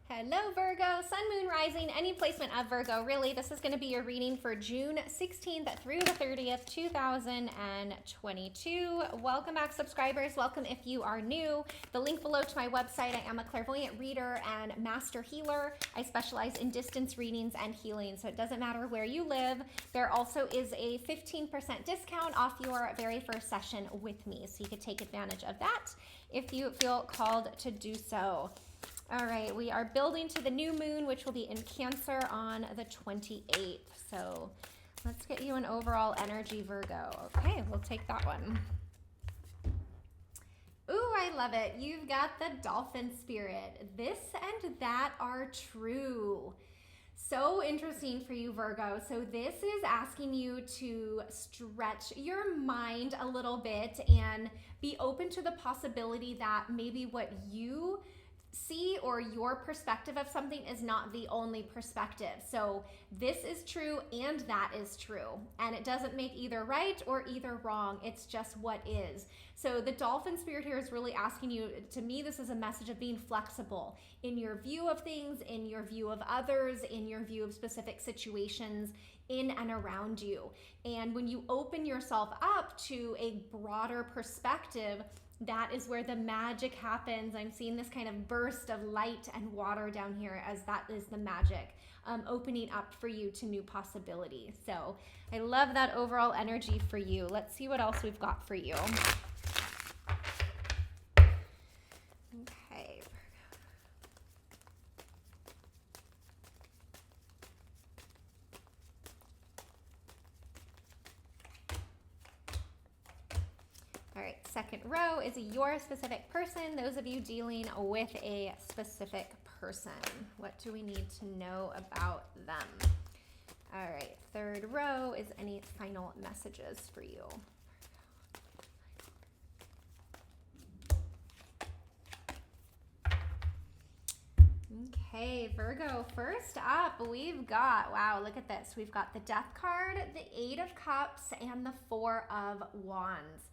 Hello Virgo, Sun, Moon, Rising, any placement of Virgo, really. This is going to be your reading for June 16th through the 30th, 2022. Welcome back, subscribers. Welcome if you are new. The link below to my website. I am a clairvoyant reader and master healer. I specialize in distance readings and healing, so it doesn't matter where you live. There also is a 15% discount off your very first session with me, so you could take advantage of that if you feel called to do so. All right, we are building to the new moon, which will be in Cancer on the 28th. So let's get you an overall energy, Virgo. Okay, we'll take that one. Ooh, I love it. You've got the dolphin spirit. This and that are true. So interesting for you, Virgo. So this is asking you to stretch your mind a little bit and be open to the possibility that maybe what you see or your perspective of something is not the only perspective. So this is true and that is true, and it doesn't make either right or either wrong. It's just what is. So the dolphin spirit here is really asking you, to me this is a message of being flexible in your view of things, in your view of others, in your view of specific situations in and around you. And when you open yourself up to a broader perspective, that is where the magic happens. I'm seeing this kind of burst of light and water down here, as that is the magic opening up for you to new possibilities. So I love that overall energy for you. Let's see what else we've got for you. Okay. All right, second row is your specific person. Those of you dealing with a specific person. What do we need to know about them? All right, third row is any final messages for you. Okay, Virgo, first up, we've got, wow, look at this. We've got the Death card, the Eight of Cups, and the Four of Wands.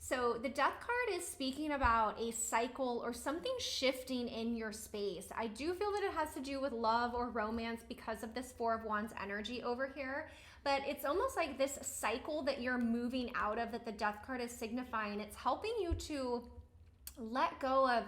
So the Death card is speaking about a cycle or something shifting in your space. I do feel that it has to do with love or romance because of this Four of Wands energy over here. But it's almost like this cycle that you're moving out of that the Death card is signifying. It's helping you to let go of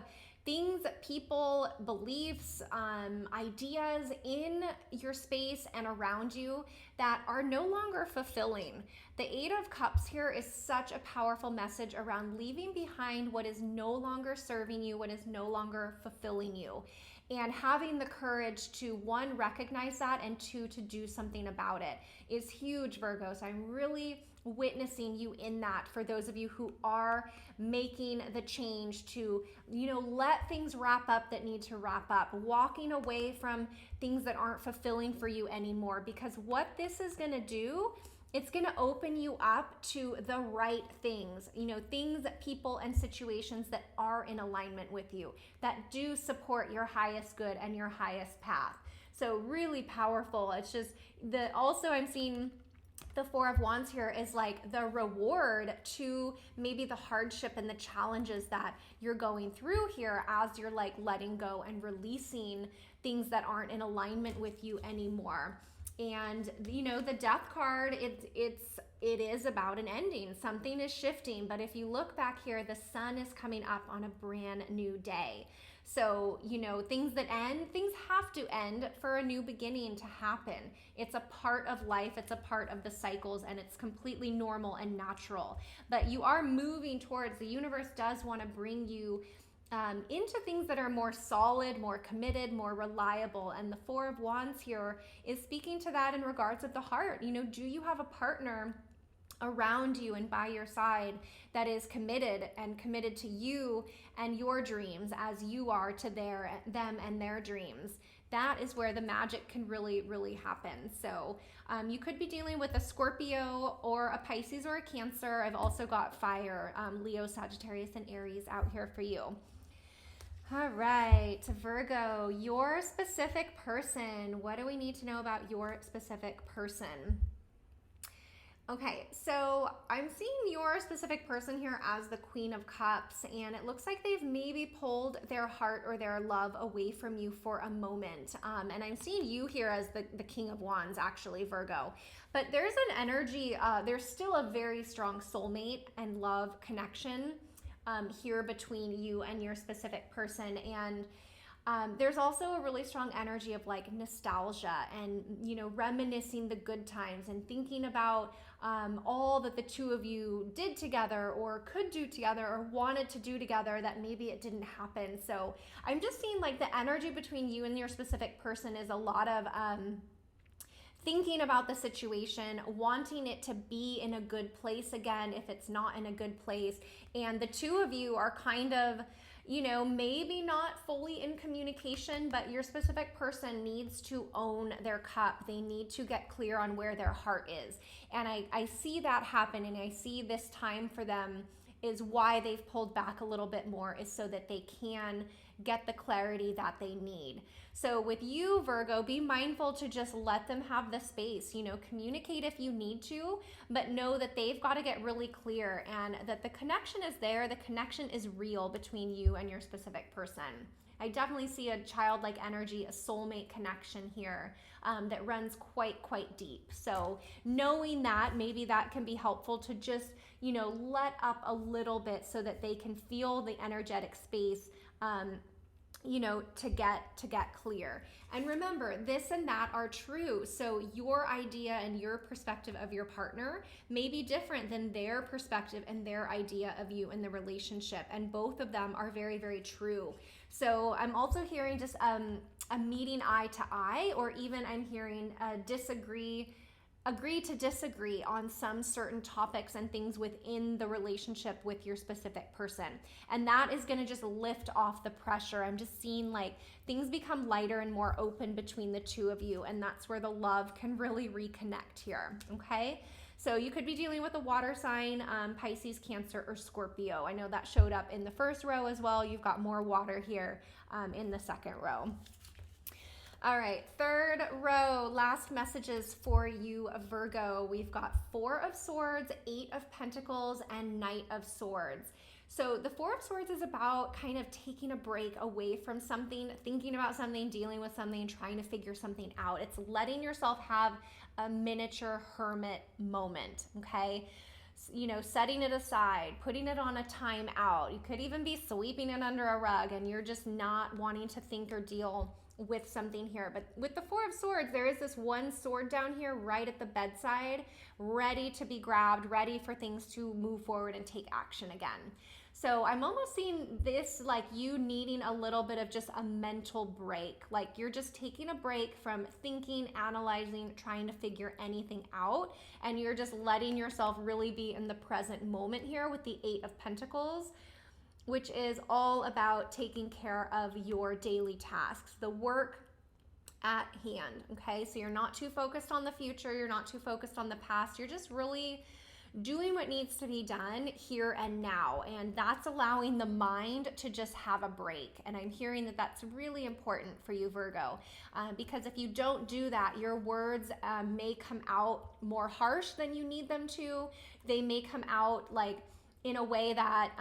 things, people, beliefs, ideas in your space and around you that are no longer fulfilling. The Eight of Cups here is such a powerful message around leaving behind what is no longer serving you, what is no longer fulfilling you, and having the courage to, one, recognize that, and two, to do something about it is huge, Virgo. So I'm really witnessing you in that for those of you who are making the change to, let things wrap up that need to wrap up, walking away from things that aren't fulfilling for you anymore. Because what this is going to do, it's going to open you up to the right things, things, people, and situations that are in alignment with you, that do support your highest good and your highest path. So really powerful. It's just also I'm seeing the Four of Wands here is like the reward to maybe the hardship and the challenges that you're going through here as you're like letting go and releasing things that aren't in alignment with you anymore. And the Death card, it is about an ending. Something is shifting, but if you look back here, the sun is coming up on a brand new day. So, things that end, things have to end for a new beginning to happen. It's a part of life, it's a part of the cycles, and it's completely normal and natural. But you are moving towards, the universe does want to bring you into things that are more solid, more committed, more reliable. And the Four of Wands here is speaking to that in regards of the heart. Do you have a partner around you and by your side that is committed to you and your dreams as you are to them and their dreams? That is where the magic can really, really happen. So you could be dealing with a Scorpio or a Pisces or a Cancer. I've also got fire, Leo, Sagittarius, and Aries out here for you. All right, Virgo, your specific person. What do we need to know about your specific person? Okay, so I'm seeing your specific person here as the Queen of Cups, and it looks like they've maybe pulled their heart or their love away from you for a moment. And I'm seeing you here as the King of Wands, actually, Virgo. But there's an energy, there's still a very strong soulmate and love connection here between you and your specific person. And there's also a really strong energy of like nostalgia and, you know, reminiscing the good times and thinking about all that the two of you did together or could do together or wanted to do together that maybe it didn't happen. So I'm just seeing like the energy between you and your specific person is a lot of thinking about the situation, wanting it to be in a good place again if it's not in a good place. And the two of you are kind of, you know, maybe not fully in communication, but your specific person needs to own their cup. They need to get clear on where their heart is. And I see that happen, and I see this time for them is why they've pulled back a little bit more, is so that they can get the clarity that they need. So with you, Virgo, be mindful to just let them have the space, you know, communicate if you need to, but know that they've got to get really clear and that the connection is there. The connection is real between you and your specific person. I definitely see a childlike energy, a soulmate connection here that runs quite deep. So knowing that, maybe that can be helpful to just, you know, let up a little bit so that they can feel the energetic space, you know, to get clear. And remember, this and that are true. So your idea and your perspective of your partner may be different than their perspective and their idea of you in the relationship. And both of them are very true. So I'm also hearing just a meeting eye to eye, or even I'm hearing agree to disagree on some certain topics and things within the relationship with your specific person. And that is going to just lift off the pressure. I'm just seeing like things become lighter and more open between the two of you. And that's where the love can really reconnect here. Okay. So you could be dealing with a water sign, Pisces, Cancer, or Scorpio. I know that showed up in the first row as well. You've got more water here in the second row. All right, third row, last messages for you, Virgo. We've got Four of Swords, Eight of Pentacles, and Knight of Swords. So the Four of Swords is about kind of taking a break away from something, thinking about something, dealing with something, trying to figure something out. It's letting yourself have a miniature hermit moment, okay? You know, setting it aside, putting it on a time out. You could even be sweeping it under a rug and you're just not wanting to think or deal with something here. But with the Four of Swords, there is this one sword down here right at the bedside, ready to be grabbed, ready for things to move forward and take action again. So I'm almost seeing this like you needing a little bit of just a mental break. Like you're just taking a break from thinking, analyzing, trying to figure anything out. And you're just letting yourself really be in the present moment here with the Eight of Pentacles, which is all about taking care of your daily tasks, the work at hand, okay? So you're not too focused on the future, you're not too focused on the past, you're just really doing what needs to be done here and now, and that's allowing the mind to just have a break. And I'm hearing that that's really important for you, Virgo, because if you don't do that, your words may come out more harsh than you need them to. They may come out like in a way that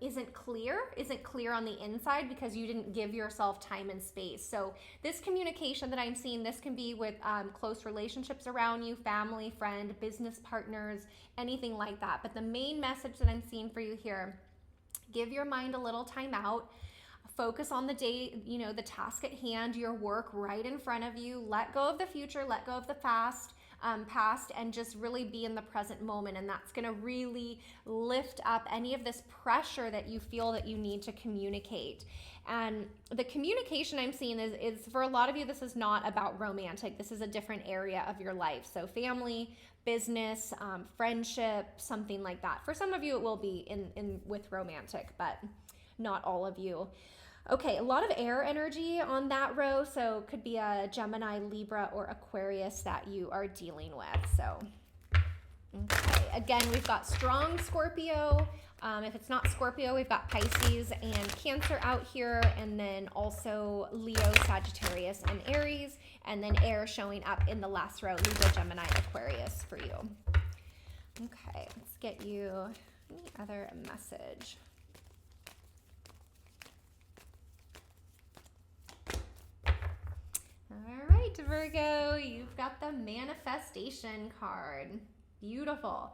isn't clear on the inside because you didn't give yourself time and space. So this communication that I'm seeing, this can be with close relationships around you, family, friend, business partners, anything like that. But the main message that I'm seeing for you here, give your mind a little time out. Focus on the day, you know, the task at hand, your work right in front of you. Let go of the future, let go of the past, and just really be in the present moment. And that's going to really lift up any of this pressure that you feel that you need to communicate. And the communication I'm seeing is for a lot of you, this is not about romantic. This is a different area of your life. So family, business, friendship, something like that. For some of you, it will be in with romantic, but not all of you. Okay, a lot of air energy on that row, so it could be a Gemini, Libra, or Aquarius that you are dealing with. So, okay, again, we've got strong Scorpio. If it's not Scorpio, we've got Pisces and Cancer out here, and then also Leo, Sagittarius, and Aries, and then air showing up in the last row, Libra, Gemini, Aquarius for you. Okay, let's get you any other message. All right, Virgo, you've got the manifestation card. Beautiful.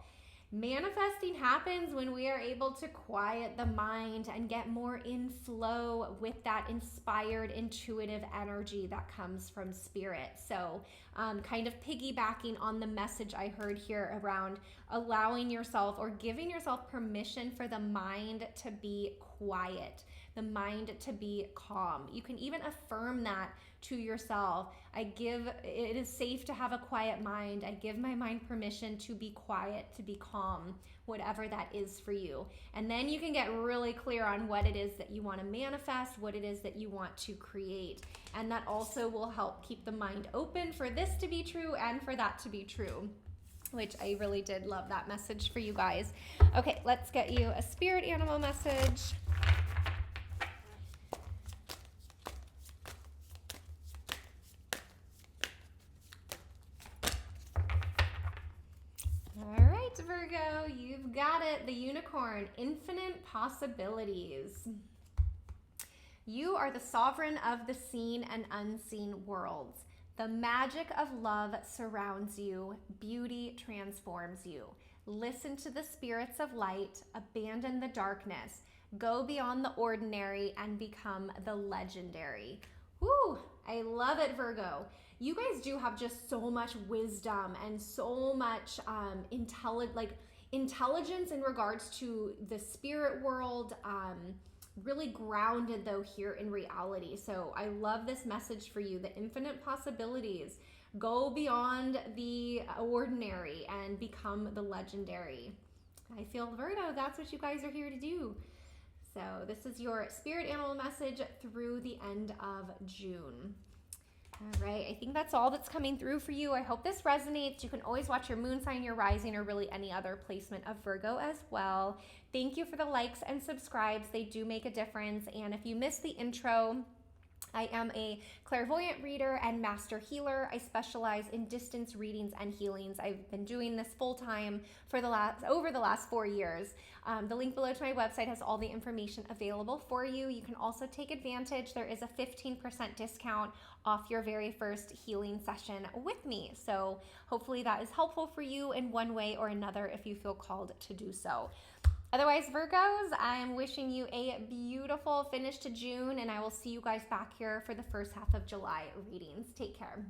Manifesting happens when we are able to quiet the mind and get more in flow with that inspired, intuitive energy that comes from spirit. So, kind of piggybacking on the message I heard here around allowing yourself or giving yourself permission for the mind to be quiet, the mind to be calm. You can even affirm that to yourself. It is safe to have a quiet mind. I give my mind permission to be quiet, to be calm, whatever that is for you. And then you can get really clear on what it is that you want to manifest, what it is that you want to create. And that also will help keep the mind open for this to be true and for that to be true, which I really did love that message for you guys. Okay, let's get you a spirit animal message. Virgo, you've got it. The unicorn, infinite possibilities. You are the sovereign of the seen and unseen worlds. The magic of love surrounds you. Beauty transforms you. Listen to the spirits of light. Abandon the darkness. Go beyond the ordinary and become the legendary. Woo! I love it, Virgo. You guys do have just so much wisdom and so much intelligence in regards to the spirit world, really grounded though here in reality. So I love this message for you, the infinite possibilities. Go beyond the ordinary and become the legendary. I feel, Virgo, that's what you guys are here to do. So this is your spirit animal message through the end of June. All right, I think that's all that's coming through for you. I hope this resonates. You can always watch your moon sign, your rising, or really any other placement of Virgo as well. Thank you for the likes and subscribes. They do make a difference. And if you missed the intro, I am a clairvoyant reader and master healer. I specialize in distance readings and healings. I've been doing this full time for over the last 4 years. The link below to my website has all the information available for you. You can also take advantage. There is a 15% discount off your very first healing session with me. So hopefully that is helpful for you in one way or another if you feel called to do so. Otherwise, Virgos, I'm wishing you a beautiful finish to June, and I will see you guys back here for the first half of July readings. Take care.